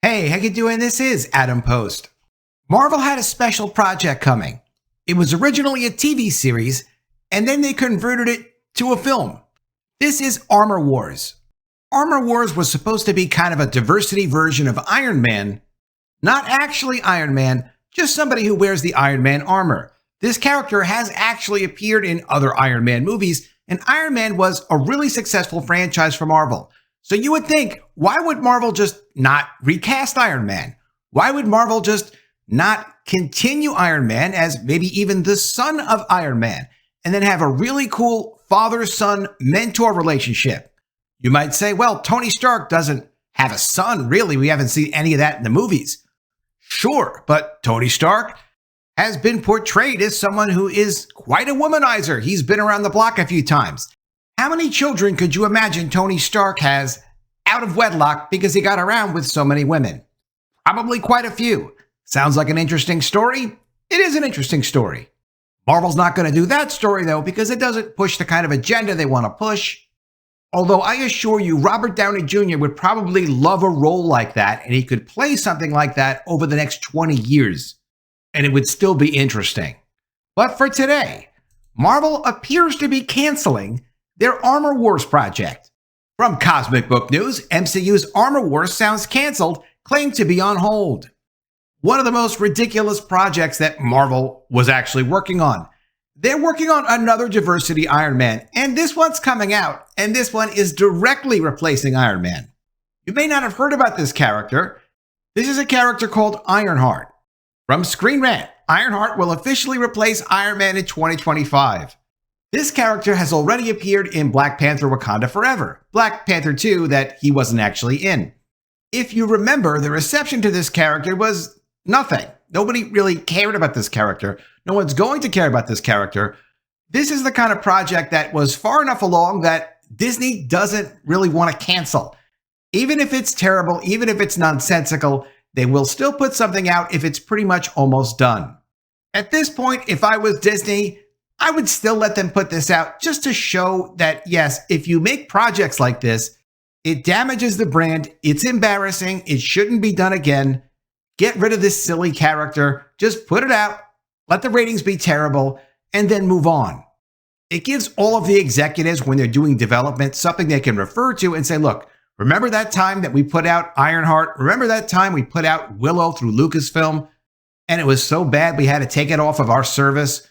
Hey, how you doing? This is Adam Post. Marvel had a special project coming. It was originally a TV series, and then they converted it to a film. This is Armor Wars. Armor Wars was supposed to be kind of a diversity version of Iron Man. Not actually Iron Man, just somebody who wears the Iron Man armor. This character has actually appeared in other Iron Man movies, and Iron Man was a really successful franchise for Marvel. So you would think, why would Marvel just not recast Iron Man? Why would Marvel just not continue Iron Man as maybe even the son of Iron Man, and then have a really cool father-son mentor relationship? You might say, well, Tony Stark doesn't have a son, really. We haven't seen any of that in the movies. Sure, but Tony Stark has been portrayed as someone who is quite a womanizer. He's been around the block a few times. How many children could you imagine Tony Stark has out of wedlock because he got around with so many women? Probably quite a few. Sounds like an interesting story? It is an interesting story. Marvel's not going to do that story, though, because it doesn't push the kind of agenda they want to push. Although I assure you, Robert Downey Jr. would probably love a role like that, and he could play something like that over the next 20 years, and it would still be interesting. But for today, Marvel appears to be canceling their Armor Wars project. From Cosmic Book News, MCU's Armor Wars sounds canceled, claimed to be on hold. One of the most ridiculous projects that Marvel was actually working on. They're working on another diversity Iron Man, and this one's coming out, and this one is directly replacing Iron Man. You may not have heard about this character. This is a character called Ironheart. From Screen Rant, Ironheart will officially replace Iron Man in 2025. This character has already appeared in Black Panther: Wakanda Forever, Black Panther 2 that he wasn't actually in. If you remember, the reception to this character was nothing. Nobody really cared about this character. No one's going to care about this character. This is the kind of project that was far enough along that Disney doesn't really want to cancel. Even if it's terrible, even if it's nonsensical, they will still put something out if it's pretty much almost done. At this point, if I was Disney, I would still let them put this out just to show that, yes, if you make projects like this, it damages the brand. It's embarrassing. It shouldn't be done again. Get rid of this silly character. Just put it out. Let the ratings be terrible and then move on. It gives all of the executives, when they're doing development, something they can refer to and say, look, remember that time that we put out Ironheart? Remember that time we put out Willow through Lucasfilm and it was so bad we had to take it off of our service?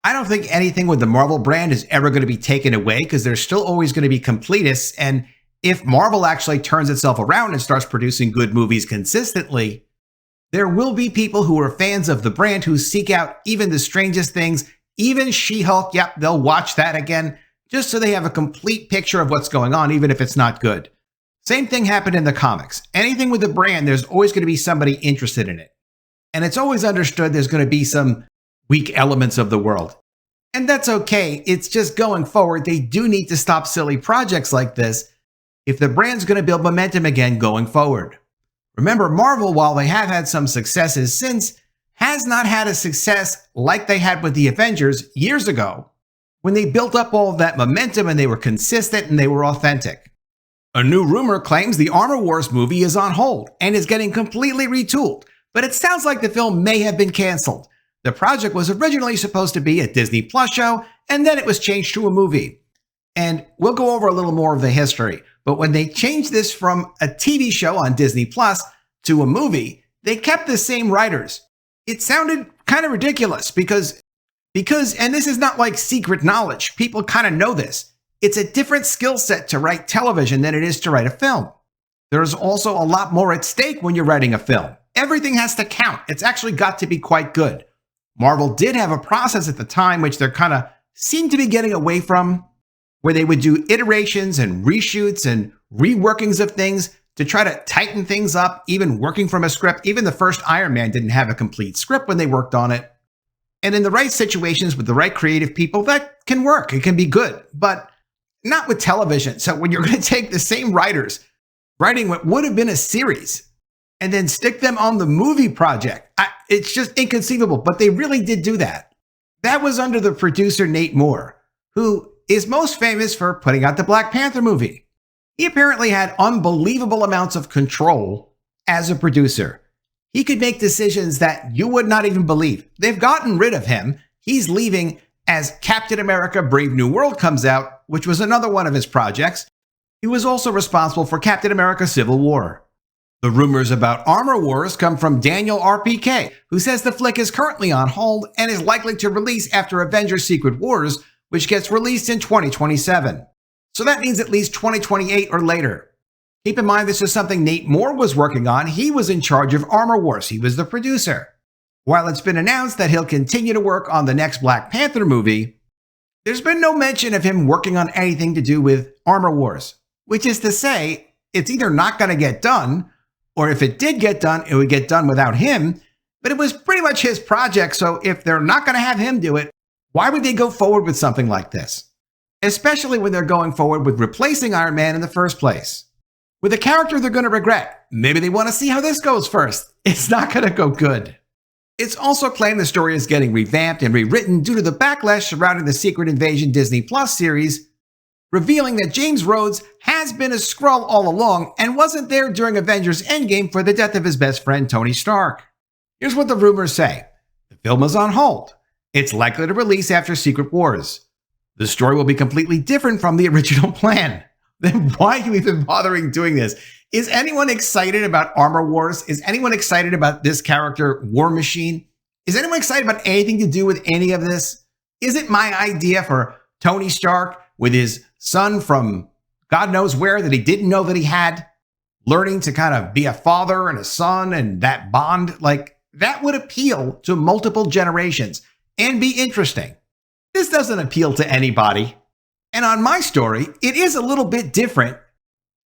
I don't think anything with the Marvel brand is ever going to be taken away because there's still always going to be completists. And if Marvel actually turns itself around and starts producing good movies consistently, there will be people who are fans of the brand who seek out even the strangest things, even She-Hulk. Yep, they'll watch that again just so they have a complete picture of what's going on, even if it's not good. Same thing happened in the comics. Anything with a brand, there's always going to be somebody interested in it. And it's always understood there's going to be some weak elements of the world. And that's okay. It's just going forward, they do need to stop silly projects like this if the brand's going to build momentum again going forward. Remember, Marvel, while they have had some successes since, has not had a success like they had with the Avengers years ago, when they built up all of that momentum and they were consistent and they were authentic. A new rumor claims the Armor Wars movie is on hold and is getting completely retooled, but it sounds like the film may have been canceled. The project was originally supposed to be a Disney Plus show, and then it was changed to a movie. And we'll go over a little more of the history. But when they changed this from a TV show on Disney Plus to a movie, they kept the same writers. It sounded kind of ridiculous because, and this is not like secret knowledge, people kind of know this. It's a different skill set to write television than it is to write a film. There's also a lot more at stake when you're writing a film. Everything has to count. It's actually got to be quite good. Marvel did have a process at the time, which they're kind of seem to be getting away from, where they would do iterations and reshoots and reworkings of things to try to tighten things up, even working from a script. Even the first Iron Man didn't have a complete script when they worked on it. And in the right situations with the right creative people, that can work. It can be good, but not with television. So when you're going to take the same writers writing what would have been a series and then stick them on the movie project, it's just inconceivable. But they really did do that. That was under the producer Nate Moore, who is most famous for putting out the Black Panther movie. He apparently had unbelievable amounts of control as a producer. He could make decisions that you would not even believe. They've gotten rid of him. He's leaving as Captain America Brave New World comes out, which was another one of his projects. He was also responsible for Captain America Civil War. The rumors about Armor Wars come from Daniel RPK, who says the flick is currently on hold and is likely to release after Avengers Secret Wars, which gets released in 2027. So that means at least 2028 or later. Keep in mind this is something Nate Moore was working on. He was in charge of Armor Wars. He was the producer. While it's been announced that he'll continue to work on the next Black Panther movie, there's been no mention of him working on anything to do with Armor Wars, which is to say, it's either not going to get done, or if it did get done, it would get done without him, but it was pretty much his project, so if they're not going to have him do it, why would they go forward with something like this? Especially when they're going forward with replacing Iron Man in the first place. With a character they're going to regret. Maybe they want to see how this goes first. It's not going to go good. It's also claimed the story is getting revamped and rewritten due to the backlash surrounding the Secret Invasion Disney Plus series, revealing that James Rhodes has been a Skrull all along and wasn't there during Avengers Endgame for the death of his best friend Tony Stark. Here's what the rumors say. The film is on hold. It's likely to release after Secret Wars. The story will be completely different from the original plan. Then why are you even bothering doing this? Is anyone excited about Armor Wars? Is anyone excited about this character, War Machine? Is anyone excited about anything to do with any of this? Is it my idea for Tony Stark with his son from God knows where that he didn't know that he had, learning to kind of be a father and a son and that bond? Like, that would appeal to multiple generations and be interesting. This doesn't appeal to anybody. And on my story, it is a little bit different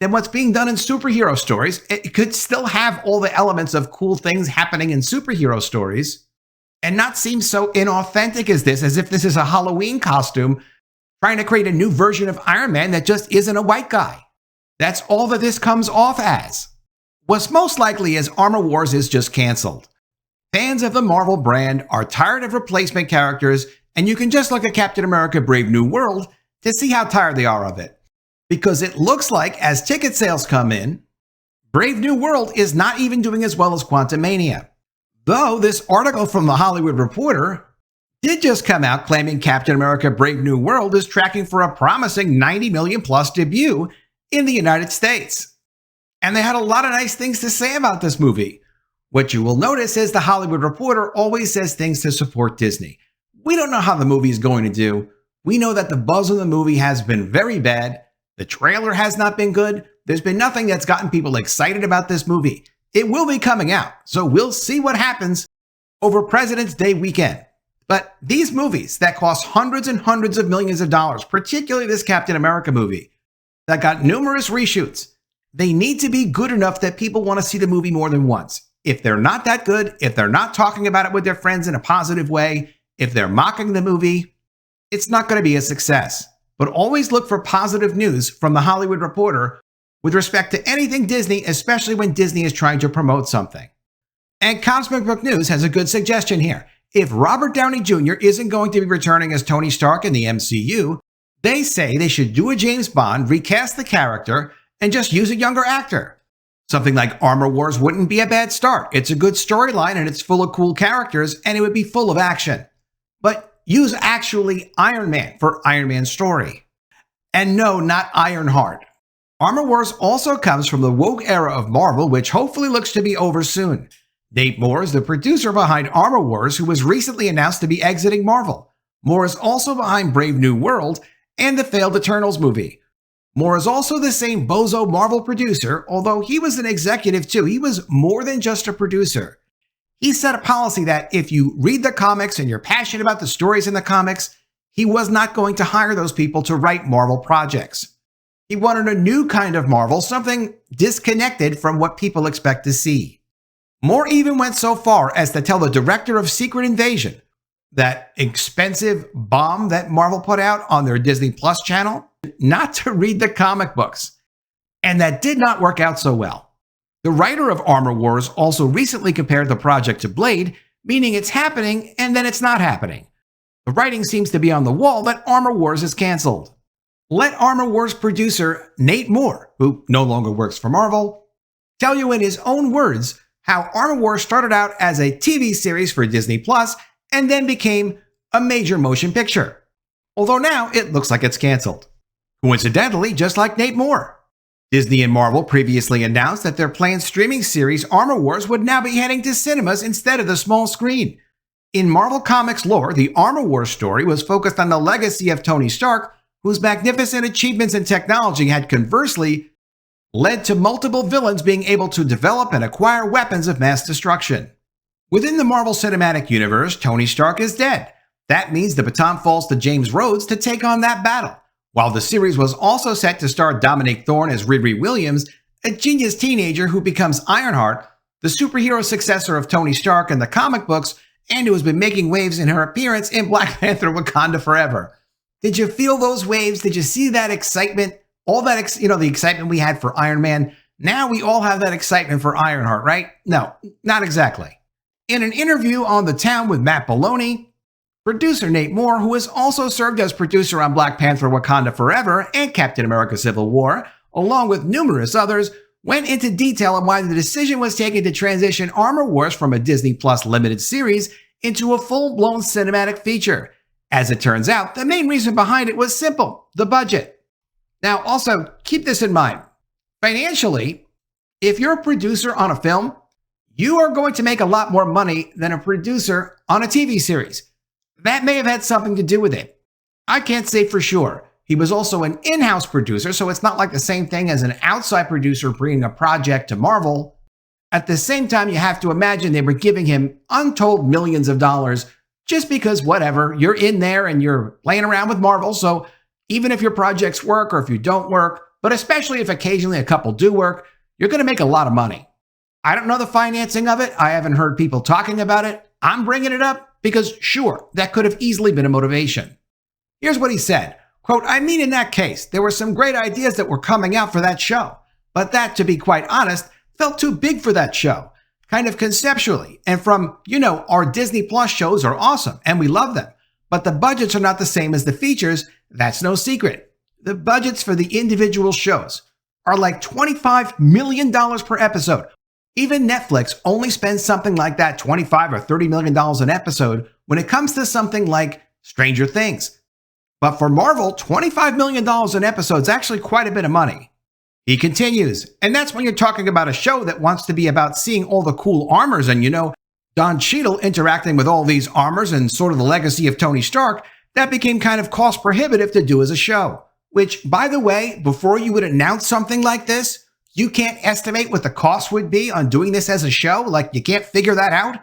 than what's being done in superhero stories. It could still have all the elements of cool things happening in superhero stories and not seem so inauthentic as this, as if this is a Halloween costume trying to create a new version of Iron Man that just isn't a white guy. That's all that this comes off as. What's most likely is Armor Wars is just canceled. Fans of the Marvel brand are tired of replacement characters, and you can just look at Captain America Brave New World to see how tired they are of it. Because it looks like as ticket sales come in, Brave New World is not even doing as well as Quantumania. Though this article from The Hollywood Reporter did just come out claiming Captain America Brave New World is tracking for a promising 90 million plus debut in the United States. And they had a lot of nice things to say about this movie. What you will notice is The Hollywood Reporter always says things to support Disney. We don't know how the movie is going to do. We know that the buzz on the movie has been very bad. The trailer has not been good. There's been nothing that's gotten people excited about this movie. It will be coming out, so we'll see what happens over President's Day weekend. But these movies that cost hundreds and hundreds of millions of dollars, particularly this Captain America movie, that got numerous reshoots, they need to be good enough that people want to see the movie more than once. If they're not that good, if they're not talking about it with their friends in a positive way, if they're mocking the movie, it's not going to be a success. But always look for positive news from The Hollywood Reporter with respect to anything Disney, especially when Disney is trying to promote something. And Cosmic Book News has a good suggestion here. If Robert Downey Jr. isn't going to be returning as Tony Stark in the MCU, they say they should do a James Bond, recast the character, and just use a younger actor. Something like Armor Wars wouldn't be a bad start. It's a good storyline and it's full of cool characters and it would be full of action. But use actually Iron Man for Iron Man's story. And no, not Ironheart. Armor Wars also comes from the woke era of Marvel, which hopefully looks to be over soon. Nate Moore is the producer behind Armor Wars, who was recently announced to be exiting Marvel. Moore is also behind Brave New World and the failed Eternals movie. Moore is also the same bozo Marvel producer, although he was an executive too. He was more than just a producer. He set a policy that if you read the comics and you're passionate about the stories in the comics, he was not going to hire those people to write Marvel projects. He wanted a new kind of Marvel, something disconnected from what people expect to see. Moore even went so far as to tell the director of Secret Invasion, that expensive bomb that Marvel put out on their Disney Plus channel, not to read the comic books. And that did not work out so well. The writer of Armor Wars also recently compared the project to Blade, meaning it's happening and then it's not happening. The writing seems to be on the wall that Armor Wars is canceled. Let Armor Wars producer Nate Moore, who no longer works for Marvel, tell you in his own words how Armor Wars started out as a TV series for Disney Plus and then became a major motion picture. Although now it looks like it's canceled. Coincidentally, just like Nate Moore. Disney and Marvel previously announced that their planned streaming series Armor Wars would now be heading to cinemas instead of the small screen. In Marvel Comics lore, the Armor Wars story was focused on the legacy of Tony Stark, whose magnificent achievements in technology had conversely led to multiple villains being able to develop and acquire weapons of mass destruction. Within the Marvel Cinematic Universe, Tony Stark is dead. That means the baton falls to James Rhodes to take on that battle. While the series was also set to star Dominique Thorne as Riri Williams, a genius teenager who becomes Ironheart, the superhero successor of Tony Stark in the comic books, and who has been making waves in her appearance in Black Panther: Wakanda Forever. Did you feel those waves? Did you see that excitement? All that, the excitement we had for Iron Man. Now we all have that excitement for Ironheart, right? No, not exactly. In an interview on The Town with Matt Maloney, producer Nate Moore, who has also served as producer on Black Panther: Wakanda Forever and Captain America: Civil War, along with numerous others, went into detail on why the decision was taken to transition Armor Wars from a Disney Plus limited series into a full-blown cinematic feature. As it turns out, the main reason behind it was simple: the budget. Now, also, keep this in mind. Financially, if you're a producer on a film, you are going to make a lot more money than a producer on a TV series. That may have had something to do with it. I can't say for sure. He was also an in-house producer, so it's not like the same thing as an outside producer bringing a project to Marvel. At the same time, you have to imagine they were giving him untold millions of dollars just because whatever, you're in there and you're playing around with Marvel, so even if your projects work or if you don't work, but especially if occasionally a couple do work, you're going to make a lot of money. I don't know the financing of it. I haven't heard people talking about it. I'm bringing it up because, sure, that could have easily been a motivation. Here's what he said, quote, "I mean, in that case, there were some great ideas that were coming out for that show, but that, to be quite honest, felt too big for that show, kind of conceptually. And from, our Disney Plus shows are awesome, and we love them, but the budgets are not the same as the features. That's no secret. The budgets for the individual shows are like $25 million per episode. Even Netflix only spends something like that, $25 or $30 million an episode, when it comes to something like Stranger Things. But for Marvel, $25 million an episode is actually quite a bit of money." He continues, "And that's when you're talking about a show that wants to be about seeing all the cool armors and, Don Cheadle interacting with all these armors and sort of the legacy of Tony Stark, that became kind of cost prohibitive to do as a show. Which, by the way, before you would announce something like this, you can't estimate what the cost would be on doing this as a show? Like, you can't figure that out?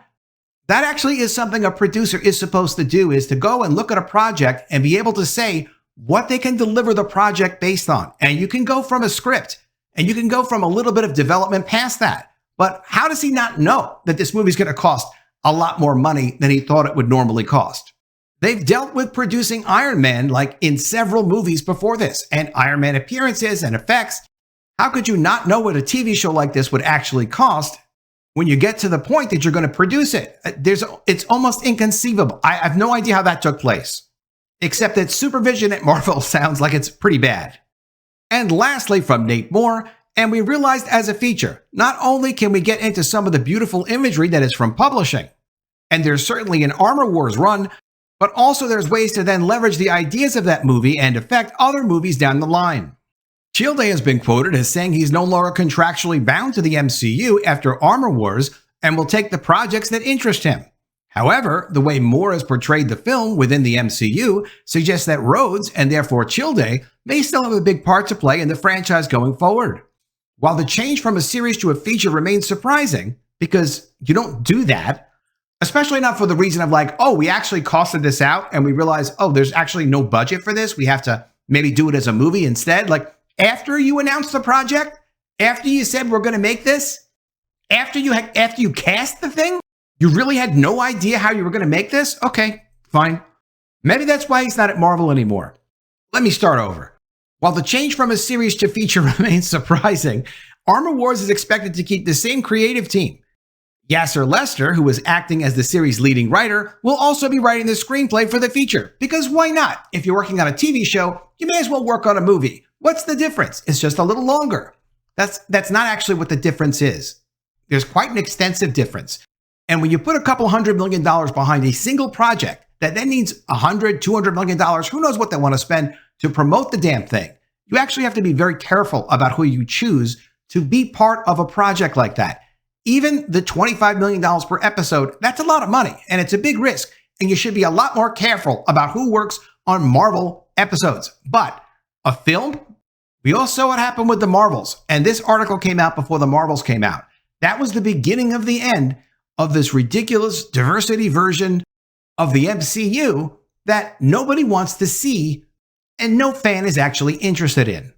That actually is something a producer is supposed to do, is to go and look at a project and be able to say what they can deliver the project based on. And you can go from a script, and you can go from a little bit of development past that. But how does he not know that this movie's going to cost a lot more money than he thought it would normally cost? They've dealt with producing Iron Man like in several movies before this, and Iron Man appearances and effects. How could you not know what a TV show like this would actually cost when you get to the point that you're going to produce it? It's almost inconceivable. I have no idea how that took place, except that supervision at Marvel sounds like it's pretty bad. And lastly, from Nate Moore, and we realized as a feature, not only can we get into some of the beautiful imagery that is from publishing, and there's certainly an Armor Wars run, but also there's ways to then leverage the ideas of that movie and affect other movies down the line. Childe has been quoted as saying he's no longer contractually bound to the MCU after Armor Wars and will take the projects that interest him. However, the way Moore has portrayed the film within the MCU suggests that Rhodes, and therefore Childe, may still have a big part to play in the franchise going forward. While the change from a series to a feature remains surprising, because you don't do that, especially not for the reason of like, oh, we actually costed this out and we realize, oh, there's actually no budget for this. We have to maybe do it as a movie instead. Like, after you announced the project, after you said we're going to make this, after you cast the thing, you really had no idea how you were going to make this? Okay, fine. Maybe that's why he's not at Marvel anymore. Let me start over. While the change from a series to feature remains surprising, Armor Wars is expected to keep the same creative team. Yasser Lester, who is acting as the series' leading writer, will also be writing the screenplay for the feature. Because why not? If you're working on a TV show, you may as well work on a movie. What's the difference? It's just a little longer. That's not actually what the difference is. There's quite an extensive difference. And when you put a couple $100 million behind a single project that then needs $100, $200 million, who knows what they want to spend to promote the damn thing, you actually have to be very careful about who you choose to be part of a project like that. Even the $25 million per episode, that's a lot of money and it's a big risk. And you should be a lot more careful about who works on Marvel episodes. But a film, we all saw what happened with the Marvels. And this article came out before the Marvels came out. That was the beginning of the end of this ridiculous diversity version of the MCU that nobody wants to see and no fan is actually interested in.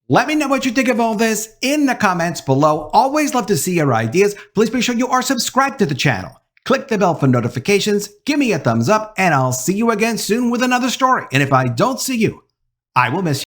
Let me know what you think of all this in the comments below. Always love to see your ideas. Please make sure you are subscribed to the channel. Click the bell for notifications, give me a thumbs up, and I'll see you again soon with another story. And if I don't see you, I will miss you.